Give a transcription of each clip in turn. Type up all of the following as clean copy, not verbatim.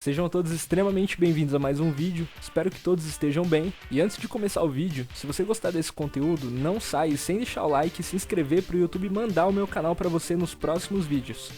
Sejam todos extremamente bem-vindos a mais um vídeo, espero que todos estejam bem. E antes de começar o vídeo, se você gostar desse conteúdo, não saia sem deixar o like e se inscrever para o YouTube mandar o meu canal para você nos próximos vídeos.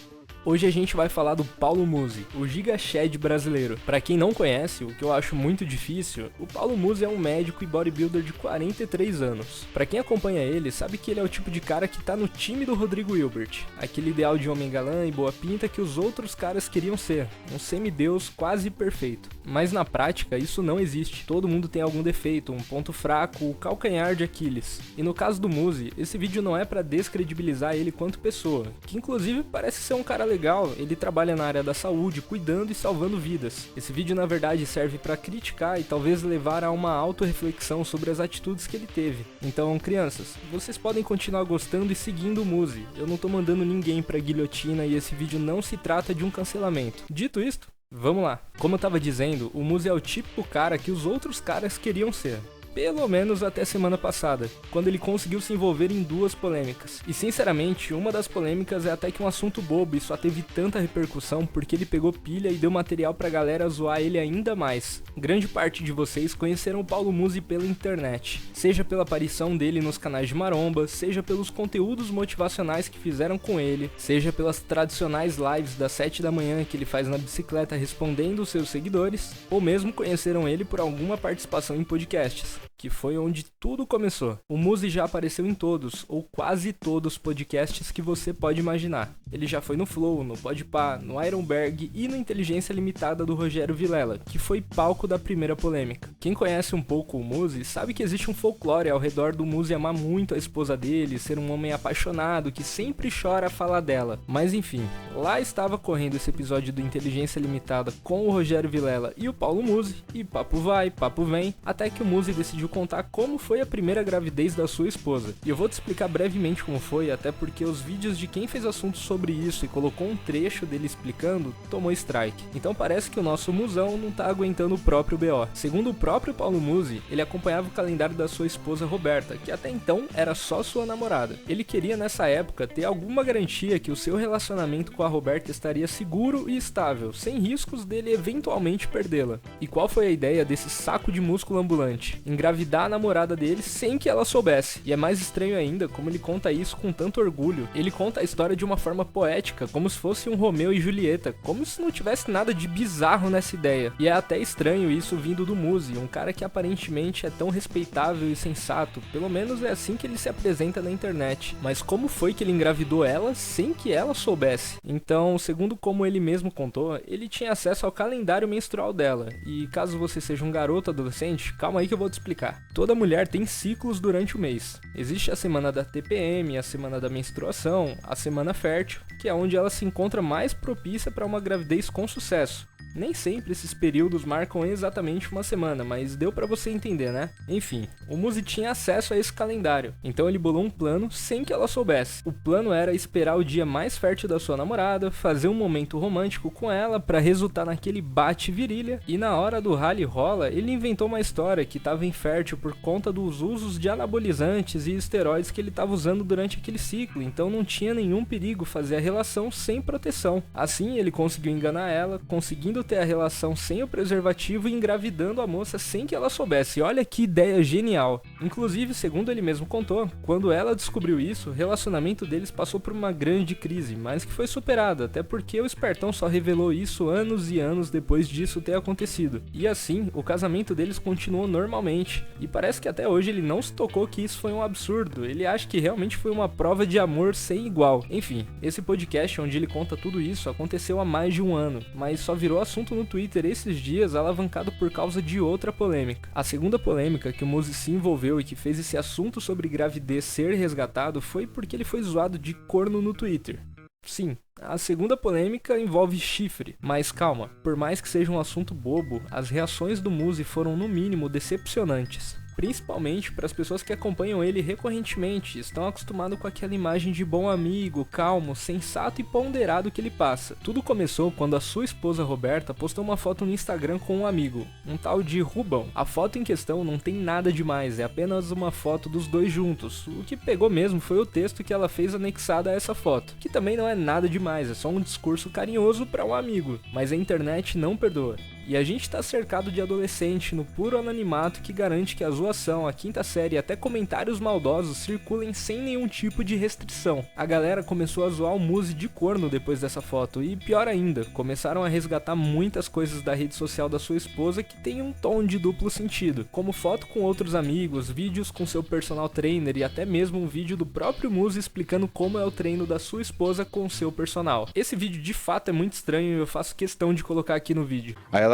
Hoje a gente vai falar do Paulo Musi, o Giga Chad brasileiro. Pra quem não conhece, o que eu acho muito difícil, o Paulo Musi é um médico e bodybuilder de 43 anos. Pra quem acompanha ele, sabe que ele é o tipo de cara que tá no time do Rodrigo Hilbert, aquele ideal de homem galã e boa pinta que os outros caras queriam ser, um semideus quase perfeito. Mas na prática, isso não existe. Todo mundo tem algum defeito, um ponto fraco, o calcanhar de Aquiles. E no caso do Musi, esse vídeo não é pra descredibilizar ele quanto pessoa, que inclusive parece ser um cara legal, ele trabalha na área da saúde, cuidando e salvando vidas. Esse vídeo na verdade serve para criticar e talvez levar a uma autorreflexão sobre as atitudes que ele teve. Então, crianças, vocês podem continuar gostando e seguindo o Musi. Eu não tô mandando ninguém pra guilhotina e esse vídeo não se trata de um cancelamento. Dito isto, vamos lá. Como eu tava dizendo, o Musi é o típico cara que os outros caras queriam ser. Pelo menos até semana passada, quando ele conseguiu se envolver em duas polêmicas. E sinceramente, uma das polêmicas é até que um assunto bobo e só teve tanta repercussão porque ele pegou pilha e deu material pra galera zoar ele ainda mais. Grande parte de vocês conheceram o Paulo Musi pela internet, seja pela aparição dele nos canais de maromba, seja pelos conteúdos motivacionais que fizeram com ele, seja pelas tradicionais lives das 7 da manhã que ele faz na bicicleta respondendo os seus seguidores, ou mesmo conheceram ele por alguma participação em podcasts, que foi onde tudo começou. O Musi já apareceu em todos, ou quase todos os podcasts que você pode imaginar. Ele já foi no Flow, no Podpah, no Ironberg e no Inteligência Limitada do Rogério Vilela, que foi palco da primeira polêmica. Quem conhece um pouco o Musi sabe que existe um folclore ao redor do Musi amar muito a esposa dele, ser um homem apaixonado que sempre chora a falar dela. Mas enfim, lá estava correndo esse episódio do Inteligência Limitada com o Rogério Vilela e o Paulo Musi, e papo vai, papo vem, até que o Musi decidiu contar como foi a primeira gravidez da sua esposa. E eu vou te explicar brevemente como foi, até porque os vídeos de quem fez assunto sobre isso e colocou um trecho dele explicando, tomou strike. Então parece que o nosso musão não tá aguentando o próprio BO. Segundo o próprio Paulo Musi, ele acompanhava o calendário da sua esposa Roberta, que até então era só sua namorada. Ele queria nessa época ter alguma garantia que o seu relacionamento com a Roberta estaria seguro e estável, sem riscos dele eventualmente perdê-la. E qual foi a ideia desse saco de músculo ambulante? Engravidar a namorada dele sem que ela soubesse. E é mais estranho ainda como ele conta isso com tanto orgulho. Ele conta a história de uma forma poética, como se fosse um Romeu e Julieta, como se não tivesse nada de bizarro nessa ideia. E é até estranho isso vindo do Musi, um cara que aparentemente é tão respeitável e sensato, pelo menos é assim que ele se apresenta na internet. Mas como foi que ele engravidou ela sem que ela soubesse? Então, segundo como ele mesmo contou, ele tinha acesso ao calendário menstrual dela. E caso você seja um garoto adolescente, calma aí que eu vou te explicar. Toda mulher tem ciclos durante o mês. Existe a semana da TPM, a semana da menstruação, a semana fértil, que é onde ela se encontra mais propícia para uma gravidez com sucesso. Nem sempre esses períodos marcam exatamente uma semana, mas deu pra você entender, né? Enfim, o Musi tinha acesso a esse calendário, então ele bolou um plano sem que ela soubesse. O plano era esperar o dia mais fértil da sua namorada, fazer um momento romântico com ela pra resultar naquele bate-virilha, e na hora do rally rola, ele inventou uma história que estava infértil por conta dos usos de anabolizantes e esteroides que ele estava usando durante aquele ciclo, então não tinha nenhum perigo fazer a relação sem proteção. Assim ele conseguiu enganar ela, conseguindo ter a relação sem o preservativo e engravidando a moça sem que ela soubesse. Olha que ideia genial. Inclusive, segundo ele mesmo contou, quando ela descobriu isso, o relacionamento deles passou por uma grande crise, mas que foi superada, até porque o espertão só revelou isso anos e anos depois disso ter acontecido. E assim, o casamento deles continuou normalmente, e parece que até hoje ele não se tocou que isso foi um absurdo, ele acha que realmente foi uma prova de amor sem igual. Enfim, esse podcast onde ele conta tudo isso aconteceu há mais de um ano, mas só virou assunto no Twitter esses dias, alavancado por causa de outra polêmica. A segunda polêmica que o Musi se envolveu e que fez esse assunto sobre gravidez ser resgatado foi porque ele foi zoado de corno no Twitter. Sim, a segunda polêmica envolve chifre, mas calma, por mais que seja um assunto bobo, as reações do Musi foram no mínimo decepcionantes. principalmente para as pessoas que acompanham ele recorrentemente, estão acostumados com aquela imagem de bom amigo, calmo, sensato e ponderado que ele passa. Tudo começou quando a sua esposa Roberta postou uma foto no Instagram com um amigo, um tal de Rubão. A foto em questão não tem nada demais, é apenas uma foto dos dois juntos. O que pegou mesmo foi o texto que ela fez anexado a essa foto, que também não é nada demais, é só um discurso carinhoso para um amigo, mas a internet não perdoa. E a gente tá cercado de adolescente no puro anonimato que garante que a zoação, a quinta série e até comentários maldosos circulem sem nenhum tipo de restrição. A galera começou a zoar o Muzi de corno depois dessa foto e, pior ainda, começaram a resgatar muitas coisas da rede social da sua esposa que tem um tom de duplo sentido, como foto com outros amigos, vídeos com seu personal trainer e até mesmo um vídeo do próprio Muzi explicando como é o treino da sua esposa com seu personal. Esse vídeo de fato é muito estranho e eu faço questão de colocar aqui no vídeo. Aí ela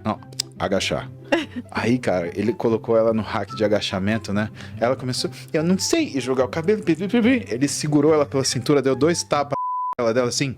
não, agachar. Aí, cara, ele colocou ela no hack de agachamento, né? Ela começou, eu não sei, e jogar o cabelo. Ele segurou ela pela cintura, deu 2 tapas ela dela assim.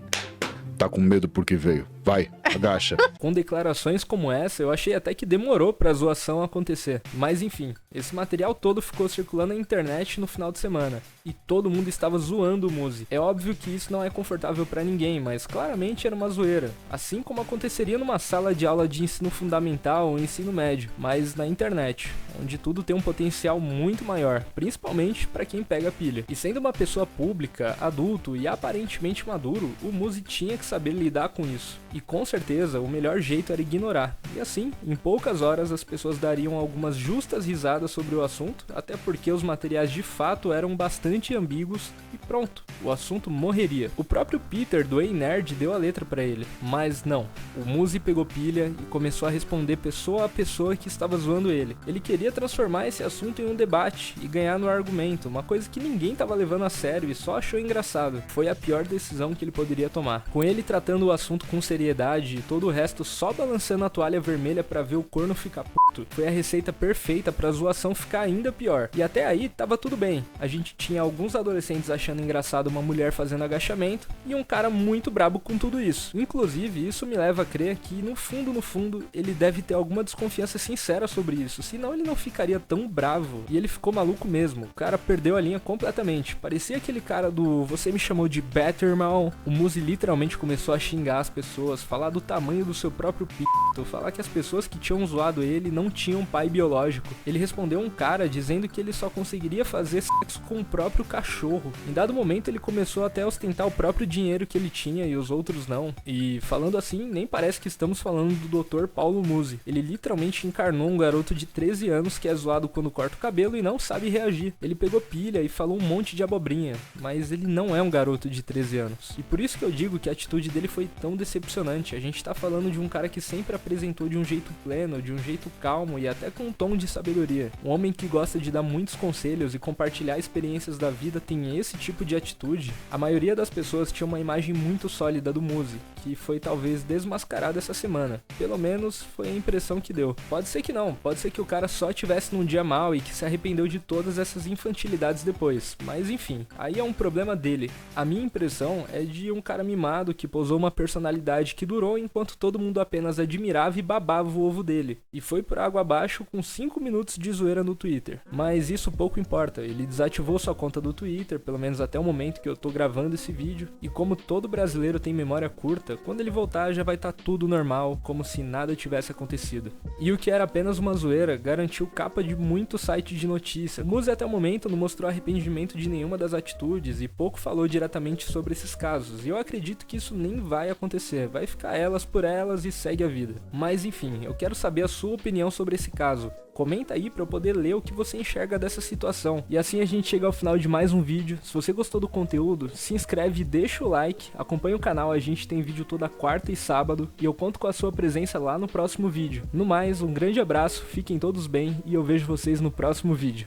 Tá com medo porque veio. Vai, agacha. Com declarações como essa, eu achei até que demorou pra zoação acontecer. Mas enfim, esse material todo ficou circulando na internet no final de semana. E todo mundo estava zoando o Muzi. É óbvio que isso não é confortável pra ninguém, mas claramente era uma zoeira. Assim como aconteceria numa sala de aula de ensino fundamental ou ensino médio, mas na internet, onde tudo tem um potencial muito maior, principalmente pra quem pega pilha. E sendo uma pessoa pública, adulto e aparentemente maduro, o Muzi tinha que saber lidar com isso. E com certeza o melhor jeito era ignorar. E assim, em poucas horas as pessoas dariam algumas justas risadas sobre o assunto, até porque os materiais de fato eram bastante ambíguos e pronto, o assunto morreria. O próprio Peter do Ei Nerd deu a letra pra ele, mas não. O Muzi pegou pilha e começou a responder pessoa a pessoa que estava zoando ele. Ele queria transformar esse assunto em um debate e ganhar no argumento, uma coisa que ninguém estava levando a sério e só achou engraçado. Foi a pior decisão que ele poderia tomar. Com ele tratando o assunto com seriedade e todo o resto só balançando a toalha vermelha pra ver o corno ficar puto, foi a receita perfeita pra zoação ficar ainda pior. E até aí tava tudo bem. A gente tinha alguns adolescentes achando engraçado uma mulher fazendo agachamento e um cara muito brabo com tudo isso. Inclusive, isso me leva a crer que no fundo, ele deve ter alguma desconfiança sincera sobre isso, senão ele não ficaria tão bravo. E ele ficou maluco mesmo. O cara perdeu a linha completamente. Parecia aquele cara do "você me chamou de Batterman". O Muzi literalmente começou a xingar as pessoas, falar do tamanho do seu próprio pito, falar que as pessoas que tinham zoado ele não tinham pai biológico. Ele respondeu um cara dizendo que ele só conseguiria fazer sexo com o próprio cachorro. Em dado momento ele começou até a ostentar o próprio dinheiro que ele tinha e os outros não. E falando assim, nem parece que estamos falando do Dr. Paulo Muzi. Ele literalmente encarnou um garoto de 13 anos que é zoado quando corta o cabelo e não sabe reagir. Ele pegou pilha e falou um monte de abobrinha, mas ele não é um garoto de 13 anos. E por isso que eu digo que a atitude dele foi tão decepcionante. A gente tá falando de um cara que sempre apresentou de um jeito pleno, de um jeito calmo e até com um tom de sabedoria. Um homem que gosta de dar muitos conselhos e compartilhar experiências da vida tem esse tipo de atitude. A maioria das pessoas tinha uma imagem muito sólida do Muzi, que foi talvez desmascarado essa semana. Pelo menos foi a impressão que deu. Pode ser que não, pode ser que o cara só tivesse num dia mal e que se arrependeu de todas essas infantilidades depois. Mas enfim, aí é um problema dele. A minha impressão é de um cara mimado que posou uma personalidade que durou enquanto todo mundo apenas admirava e babava o ovo dele. E foi por água abaixo com 5 minutos de zoeira no Twitter. Mas isso pouco importa, ele desativou sua conta do Twitter, pelo menos até o momento que eu tô gravando esse vídeo. E como todo brasileiro tem memória curta, quando ele voltar já vai estar tudo normal, como se nada tivesse acontecido. E o que era apenas uma zoeira garantiu capa de muito site de notícia. O Muzi até o momento não mostrou arrependimento de nenhuma das atitudes e pouco falou diretamente sobre esses casos. E eu acredito que isso nem vai acontecer, vai ficar elas por elas e segue a vida. Mas enfim, eu quero saber a sua opinião sobre esse caso. Comenta aí para eu poder ler o que você enxerga dessa situação. E assim a gente chega ao final de mais um vídeo. Se você gostou do conteúdo, se inscreve e deixa o like. Acompanha o canal, a gente tem vídeo toda quarta e sábado. E eu conto com a sua presença lá no próximo vídeo. No mais, um grande abraço, fiquem todos bem e eu vejo vocês no próximo vídeo.